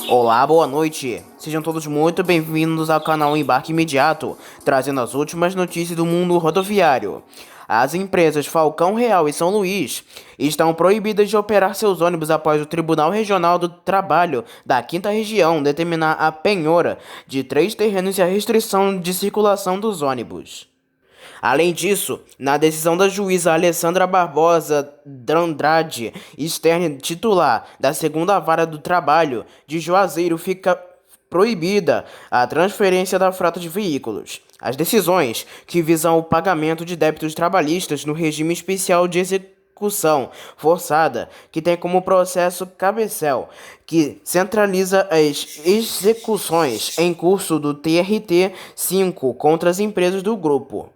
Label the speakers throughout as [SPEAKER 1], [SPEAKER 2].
[SPEAKER 1] Olá, boa noite. Sejam todos muito bem-vindos ao canal Embarque Imediato, trazendo as últimas notícias do mundo rodoviário. As empresas Falcão Real e São Luís estão proibidas de operar seus ônibus após o Tribunal Regional do Trabalho da 5ª Região determinar a penhora de 3 terrenos e a restrição de circulação dos ônibus. Além disso, na decisão da juíza Alessandra Barbosa D'Andrade Stern, titular da 2ª Vara do Trabalho de Juazeiro, fica proibida a transferência da frota de veículos. As decisões, que visam o pagamento de débitos trabalhistas no regime especial de execução forçada, que tem como processo cabecel, que centraliza as execuções em curso do TRT-5 contra as empresas do grupo.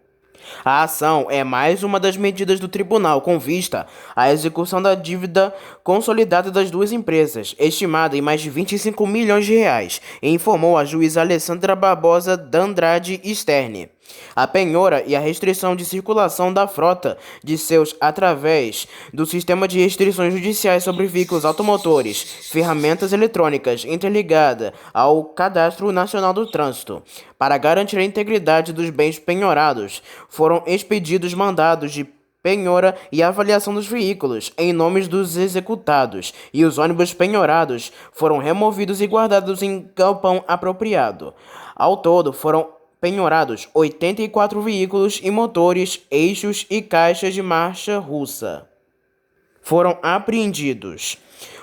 [SPEAKER 1] A ação é mais uma das medidas do tribunal com vista à execução da dívida consolidada das duas empresas, estimada em mais de 25 milhões de reais, informou a juíza Alessandra Barbosa D'Andrade Stern. A penhora e a restrição de circulação da frota de seus através do sistema de restrições judiciais sobre veículos automotores, ferramentas eletrônicas interligada ao Cadastro Nacional do Trânsito. Para garantir a integridade dos bens penhorados, foram expedidos mandados de penhora e avaliação dos veículos em nome dos executados, e os ônibus penhorados foram removidos e guardados em galpão apropriado. Ao todo, foram penhorados 84 veículos e motores, eixos e caixas de marcha russa. Foram apreendidos.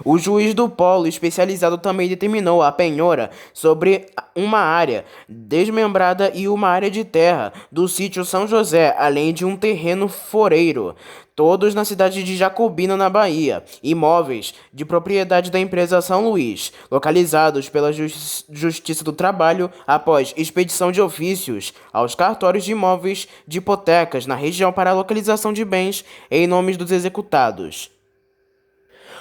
[SPEAKER 1] O juiz do polo especializado também determinou a penhora sobre uma área desmembrada e uma área de terra do sítio São José, além de um terreno foreiro, todos na cidade de Jacobina, na Bahia, imóveis de propriedade da empresa São Luís, localizados pela Justiça do Trabalho após expedição de ofícios aos cartórios de imóveis de hipotecas na região para a localização de bens em nome dos executados.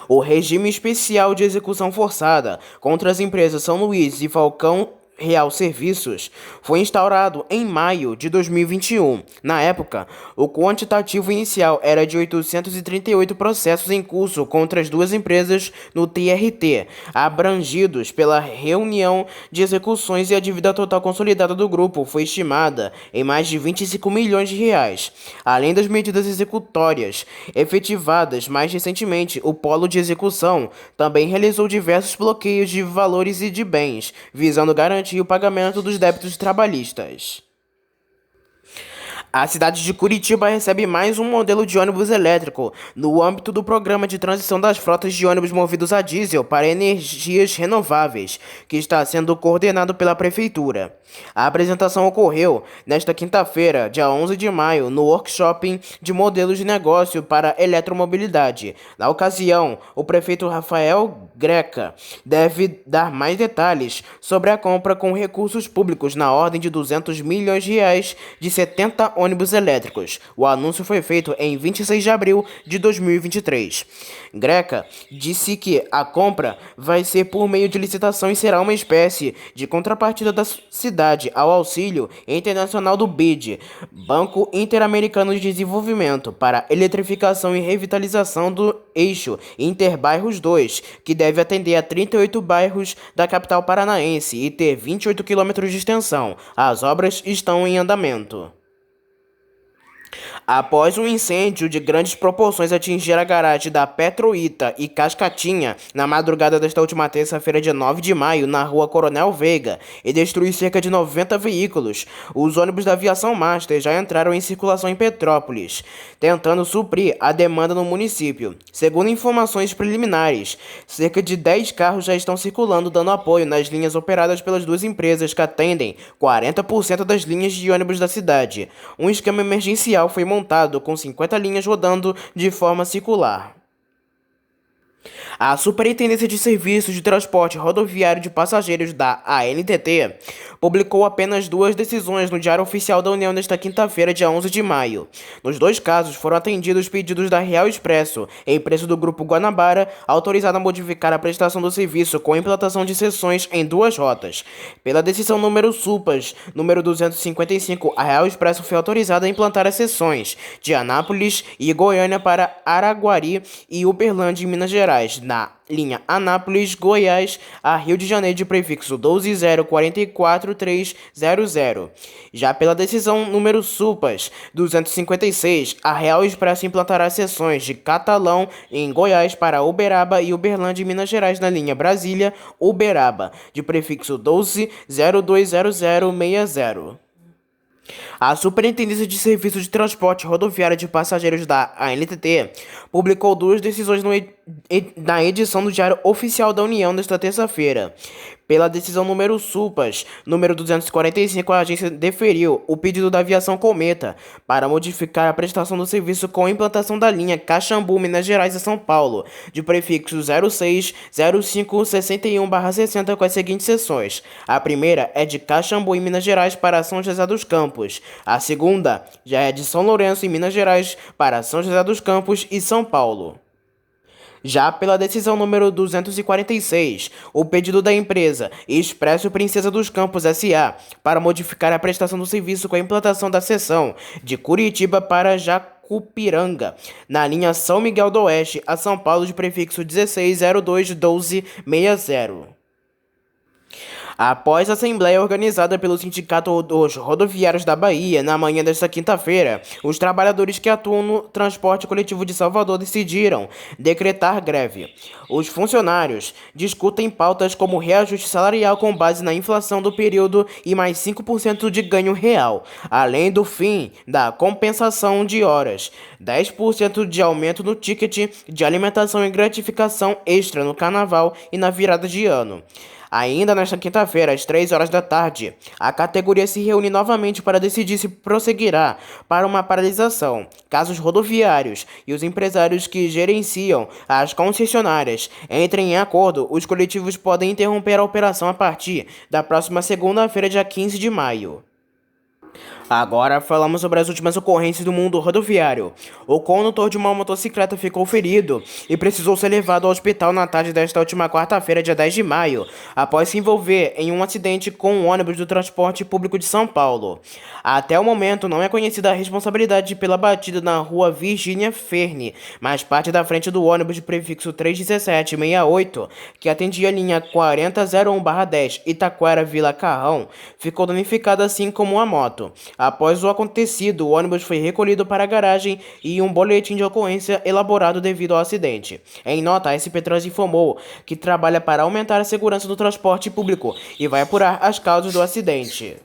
[SPEAKER 1] O regime especial de execução forçada contra as empresas São Luís e Falcão Real Serviços foi instaurado em maio de 2021. Na época, o quantitativo inicial era de 838 processos em curso contra as duas empresas no TRT, abrangidos pela reunião de execuções, e a dívida total consolidada do grupo foi estimada em mais de 25 milhões de reais. Além das medidas executórias efetivadas mais recentemente, o polo de execução também realizou diversos bloqueios de valores e de bens, visando garantir o pagamento dos débitos trabalhistas. A cidade de Curitiba recebe mais um modelo de ônibus elétrico no âmbito do programa de transição das frotas de ônibus movidos a diesel para energias renováveis, que está sendo coordenado pela Prefeitura. A apresentação ocorreu nesta quinta-feira, dia 11 de maio, no workshop de modelos de negócio para eletromobilidade. Na ocasião, o prefeito Rafael Greca deve dar mais detalhes sobre a compra com recursos públicos na ordem de 200 milhões de reais de 70 ônibus elétricos. O anúncio foi feito em 26 de abril de 2023. Greca disse que a compra vai ser por meio de licitação e será uma espécie de contrapartida da cidade ao auxílio internacional do BID, Banco Interamericano de Desenvolvimento, para eletrificação e revitalização do eixo Interbairros 2, que deve atender a 38 bairros da capital paranaense e ter 28 quilômetros de extensão. As obras estão em andamento. Após um incêndio de grandes proporções atingir a garagem da Petroita e Cascatinha na madrugada desta última terça-feira, dia 9 de maio, na rua Coronel Veiga, e destruir cerca de 90 veículos, os ônibus da Aviação Master já entraram em circulação em Petrópolis, tentando suprir a demanda no município. Segundo informações preliminares, cerca de 10 carros já estão circulando, dando apoio nas linhas operadas pelas duas empresas que atendem 40% das linhas de ônibus da cidade. Um esquema emergencial foi montado com 50 linhas rodando de forma circular. A Superintendência de Serviços de Transporte Rodoviário de Passageiros da ANTT publicou apenas 2 decisões no Diário Oficial da União nesta quinta-feira, dia 11 de maio. Nos 2 casos foram atendidos pedidos da Real Expresso, empresa do Grupo Guanabara, autorizada a modificar a prestação do serviço com implantação de seções em 2 rotas. Pela decisão número SUPAS, número 255, a Real Expresso foi autorizada a implantar as seções de Anápolis e Goiânia para Araguari e Uberlândia, em Minas Gerais. Gerais, na linha Anápolis-Goiás a Rio de Janeiro de prefixo 12044-300. Já pela decisão número Supas 256, a Real Expresso implantará seções de Catalão em Goiás para Uberaba e Uberlândia em Minas Gerais na linha Brasília-Uberaba, de prefixo 12020060. A Superintendência de Serviços de Transporte Rodoviário de Passageiros da ANTT publicou duas decisões na edição do Diário Oficial da União desta terça-feira. Pela decisão número Supas, número 245, a agência deferiu o pedido da Aviação Cometa para modificar a prestação do serviço com a implantação da linha Caxambu, Minas Gerais e São Paulo, de prefixo 060561/60 com as seguintes seções. A primeira é de Caxambu, em Minas Gerais, para São José dos Campos. A segunda já é de São Lourenço, em Minas Gerais, para São José dos Campos e São Paulo. Já pela decisão número 246, o pedido da empresa Expresso Princesa dos Campos S.A. para modificar a prestação do serviço com a implantação da seção de Curitiba para Jacupiranga, na linha São Miguel do Oeste a São Paulo, de prefixo 16021260. Após a assembleia organizada pelo Sindicato dos Rodoviários da Bahia, na manhã desta quinta-feira, os trabalhadores que atuam no transporte coletivo de Salvador decidiram decretar greve. Os funcionários discutem pautas como reajuste salarial com base na inflação do período e mais 5% de ganho real, além do fim da compensação de horas, 10% de aumento no ticket de alimentação e gratificação extra no carnaval e na virada de ano. Ainda nesta quinta-feira, às 3 horas da tarde, a categoria se reúne novamente para decidir se prosseguirá para uma paralisação, caso os rodoviários e os empresários que gerenciam as concessionárias entrem em acordo. Os coletivos podem interromper a operação a partir da próxima segunda-feira, dia 15 de maio. Agora falamos sobre as últimas ocorrências do mundo rodoviário. O condutor de uma motocicleta ficou ferido e precisou ser levado ao hospital na tarde desta última quarta-feira, dia 10 de maio, após se envolver em um acidente com um ônibus do transporte público de São Paulo. Até o momento não é conhecida a responsabilidade pela batida na rua Virgínia Ferne, mas parte da frente do ônibus de prefixo 31768, que atendia a linha 4001/10 Itaquera-Vila Carrão, ficou danificada, assim como a moto. Após o acontecido, o ônibus foi recolhido para a garagem e um boletim de ocorrência elaborado devido ao acidente. Em nota, a SP Trans informou que trabalha para aumentar a segurança do transporte público e vai apurar as causas do acidente.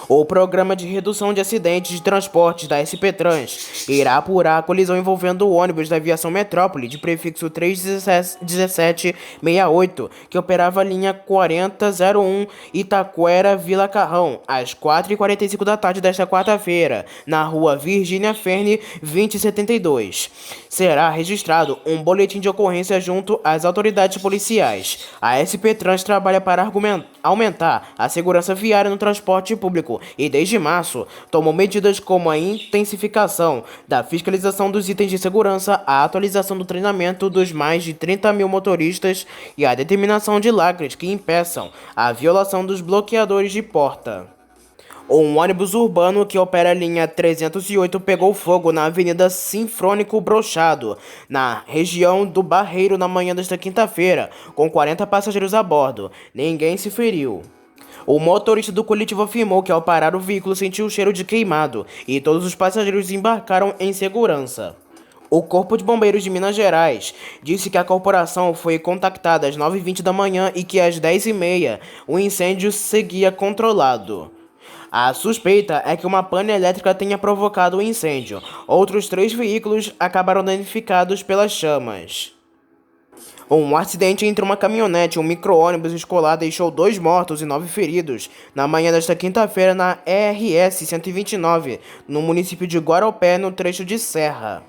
[SPEAKER 1] O Programa de Redução de Acidentes de Transportes da SP Trans irá apurar a colisão envolvendo o ônibus da Aviação Metrópole, de prefixo 31768, que operava a linha 4001 Itaquera-Vila Carrão, às 4h45 da tarde desta quarta-feira, na rua Virgínia Ferne, 2072. Será registrado um boletim de ocorrência junto às autoridades policiais. A SP Trans trabalha para aumentar a segurança viária no transporte público e, desde março, tomou medidas como a intensificação da fiscalização dos itens de segurança, a atualização do treinamento dos mais de 30 mil motoristas e a determinação de lacres que impeçam a violação dos bloqueadores de porta. Um ônibus urbano que opera a linha 308 pegou fogo na Avenida Sinfrônico Brochado, na região do Barreiro, na manhã desta quinta-feira, com 40 passageiros a bordo. Ninguém se feriu. O motorista do coletivo afirmou que, ao parar o veículo, sentiu o cheiro de queimado e todos os passageiros embarcaram em segurança. O Corpo de Bombeiros de Minas Gerais disse que a corporação foi contactada às 9h20 da manhã e que às 10h30 o incêndio seguia controlado. A suspeita é que uma pane elétrica tenha provocado o incêndio. Outros 3 veículos acabaram danificados pelas chamas. Um acidente entre uma caminhonete e um micro-ônibus escolar deixou 2 mortos e 9 feridos na manhã desta quinta-feira na ERS 129, no município de Guarupé, no trecho de Serra.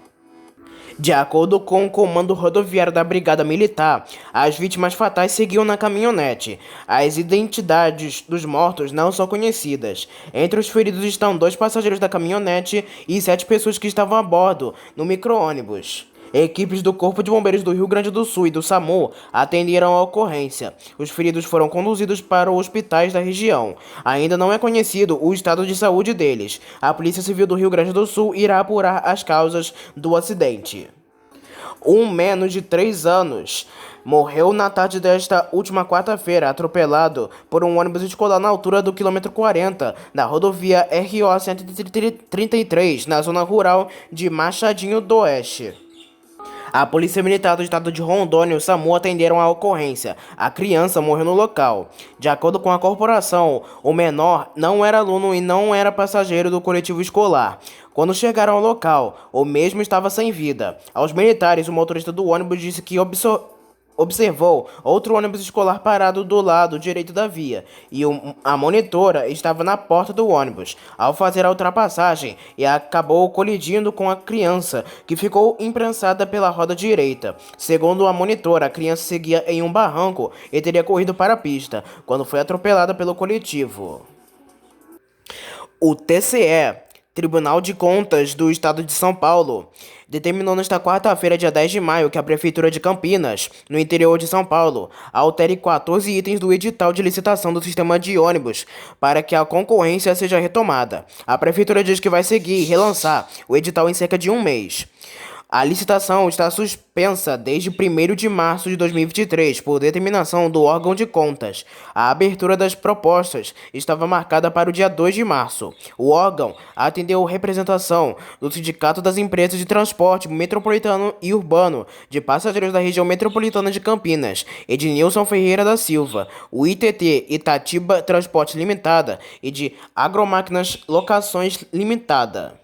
[SPEAKER 1] De acordo com o Comando Rodoviário da Brigada Militar, as vítimas fatais seguiam na caminhonete. As identidades dos mortos não são conhecidas. Entre os feridos estão 2 passageiros da caminhonete e 7 pessoas que estavam a bordo no micro-ônibus. Equipes do Corpo de Bombeiros do Rio Grande do Sul e do SAMU atenderam a ocorrência. Os feridos foram conduzidos para os hospitais da região. Ainda não é conhecido o estado de saúde deles. A Polícia Civil do Rio Grande do Sul irá apurar as causas do acidente. Um menor de 3 anos morreu na tarde desta última quarta-feira, atropelado por um ônibus escolar na altura do quilômetro 40 da rodovia RO 133, na zona rural de Machadinho do Oeste. A Polícia Militar do Estado de Rondônia e o SAMU atenderam a ocorrência. A criança morreu no local. De acordo com a corporação, o menor não era aluno e não era passageiro do coletivo escolar. Quando chegaram ao local, o mesmo estava sem vida. Aos militares, o motorista do ônibus disse que observou outro ônibus escolar parado do lado direito da via e a monitora estava na porta do ônibus ao fazer a ultrapassagem e acabou colidindo com a criança, que ficou imprensada pela roda direita. Segundo a monitora, a criança seguia em um barranco e teria corrido para a pista quando foi atropelada pelo coletivo. O TCE, Tribunal de Contas do Estado de São Paulo, determinou nesta quarta-feira, dia 10 de maio, que a Prefeitura de Campinas, no interior de São Paulo, altere 14 itens do edital de licitação do sistema de ônibus para que a concorrência seja retomada. A Prefeitura diz que vai seguir e relançar o edital em cerca de um mês. A licitação está suspensa desde 1º de março de 2023, por determinação do órgão de contas. A abertura das propostas estava marcada para o dia 2 de março. O órgão atendeu representação do Sindicato das Empresas de Transporte Metropolitano e Urbano de Passageiros da Região Metropolitana de Campinas, Ednilson Ferreira da Silva, o ITT Itatiba Transporte Limitada e de Agromáquinas Locações Limitada.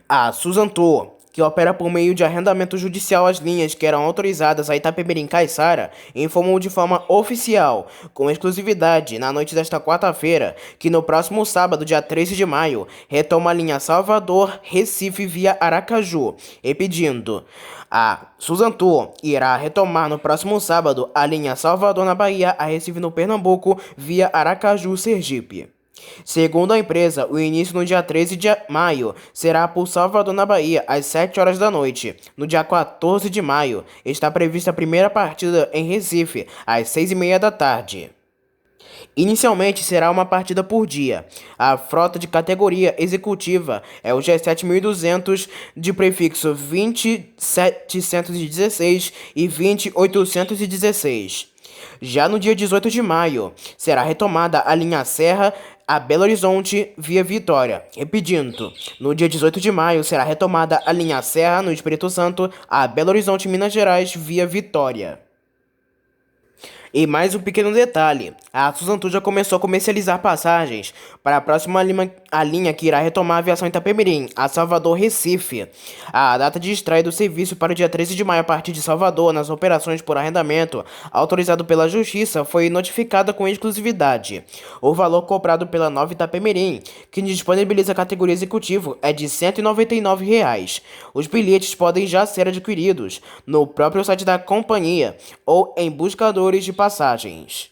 [SPEAKER 1] A Suzantur, que opera por meio de arrendamento judicial as linhas que eram autorizadas a Itapemirim-Caiçara, informou de forma oficial, com exclusividade, na noite desta quarta-feira, que no próximo sábado, dia 13 de maio, retoma a linha Salvador-Recife via Aracaju, e pedindo: a Suzantur irá retomar no próximo sábado a linha Salvador na Bahia a Recife no Pernambuco via Aracaju, Sergipe. Segundo a empresa, o início no dia 13 de maio será por Salvador, na Bahia, às 7 horas da noite. No dia 14 de maio, está prevista a primeira partida em Recife, às 6h30 da tarde. Inicialmente será uma partida por dia. A frota de categoria executiva é o G7200 de prefixo 20716 e 20816. Já no dia 18 de maio, será retomada a linha Serra a Belo Horizonte via Vitória. Repetindo, no dia 18 de maio será retomada a linha Serra no Espírito Santo a Belo Horizonte, Minas Gerais via Vitória. E mais um pequeno detalhe, a Suzantur já começou a comercializar passagens para a próxima linha que irá retomar a aviação Itapemirim, a Salvador-Recife. A data de estreia do serviço para o dia 13 de maio a partir de Salvador, nas operações por arrendamento, autorizado pela Justiça, foi notificada com exclusividade. O valor cobrado pela nova Itapemirim, que disponibiliza a categoria executivo, é de R$ 199. Os bilhetes podem já ser adquiridos no próprio site da companhia ou em buscadores de passagens.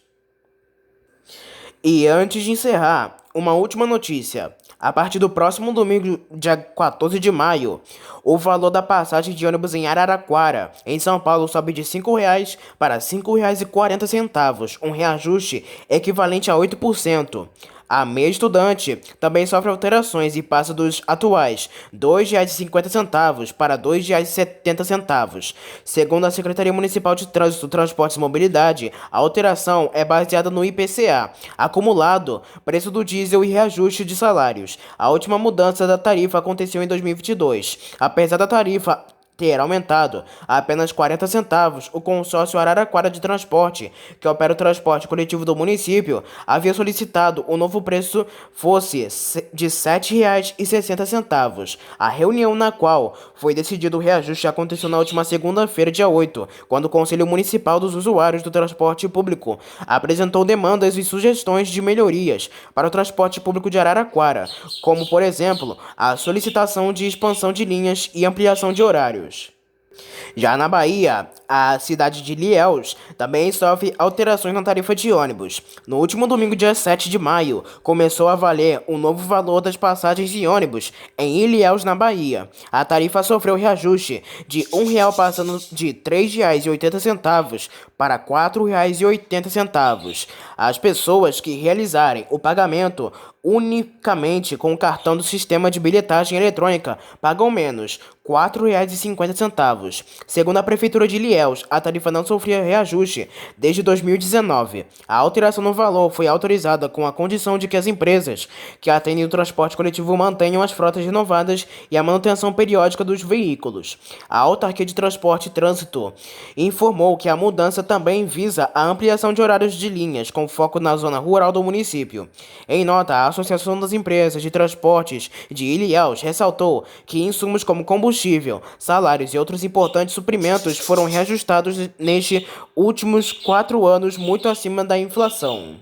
[SPEAKER 1] E antes de encerrar, uma última notícia. A partir do próximo domingo, dia 14 de maio, o valor da passagem de ônibus em Araraquara, em São Paulo, sobe de R$ 5,00 para R$ 5,40, um reajuste equivalente a 8%. A meia estudante também sofre alterações e passa dos atuais R$ 2,50 para R$ 2,70. Segundo a Secretaria Municipal de Trânsito, Transportes e Mobilidade, a alteração é baseada no IPCA, acumulado, preço do diesel e reajuste de salários. A última mudança da tarifa aconteceu em 2022. Apesar da tarifa ter aumentado a apenas 40 centavos, o consórcio Araraquara de Transporte, que opera o transporte coletivo do município, havia solicitado o novo preço fosse de R$ 7,60. A reunião na qual foi decidido o reajuste aconteceu na última segunda-feira, dia 8, quando o Conselho Municipal dos Usuários do Transporte Público apresentou demandas e sugestões de melhorias para o transporte público de Araraquara, como, por exemplo, a solicitação de expansão de linhas e ampliação de horários. Já na Bahia, a cidade de Ilhéus também sofre alterações na tarifa de ônibus. No último domingo, dia 7 de maio, começou a valer o novo valor das passagens de ônibus em Ilhéus, na Bahia. A tarifa sofreu reajuste de R$ 1,00, passando de R$ 3,80 para R$ 4,80. As pessoas que realizarem o pagamento unicamente com o cartão do sistema de bilhetagem eletrônica pagam menos, R$ 4,50. Segundo a Prefeitura de Ilhéus, a tarifa não sofria reajuste desde 2019. A alteração no valor foi autorizada com a condição de que as empresas que atendem o transporte coletivo mantenham as frotas renovadas e a manutenção periódica dos veículos. A Autarquia de Transporte e Trânsito informou que a mudança também visa a ampliação de horários de linhas, com foco na zona rural do município. Em nota, a Associação das Empresas de Transportes de Ilhéus ressaltou que insumos como combustível, salários e outros importantes suprimentos foram reajustados nestes últimos 4 anos, muito acima da inflação.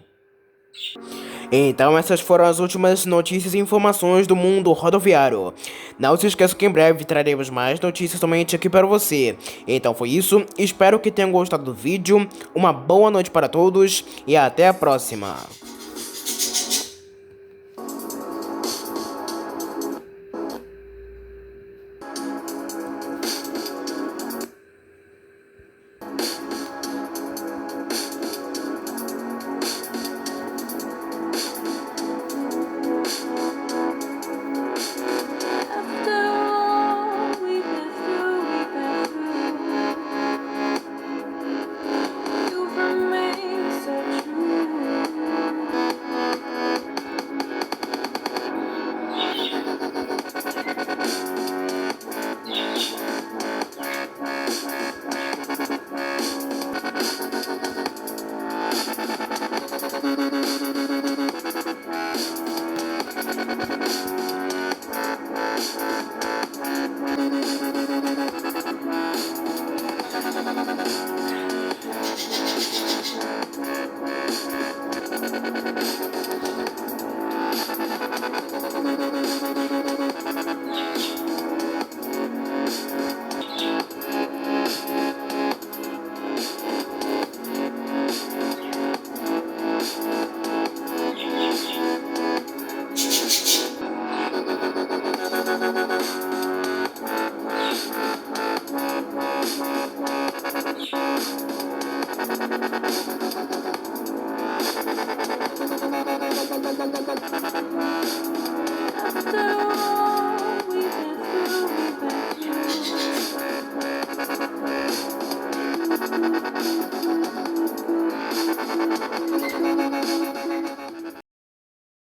[SPEAKER 1] Então essas foram as últimas notícias e informações do mundo rodoviário. Não se esqueça que em breve traremos mais notícias somente aqui para você. Então foi isso, espero que tenham gostado do vídeo, uma boa noite para todos e até a próxima.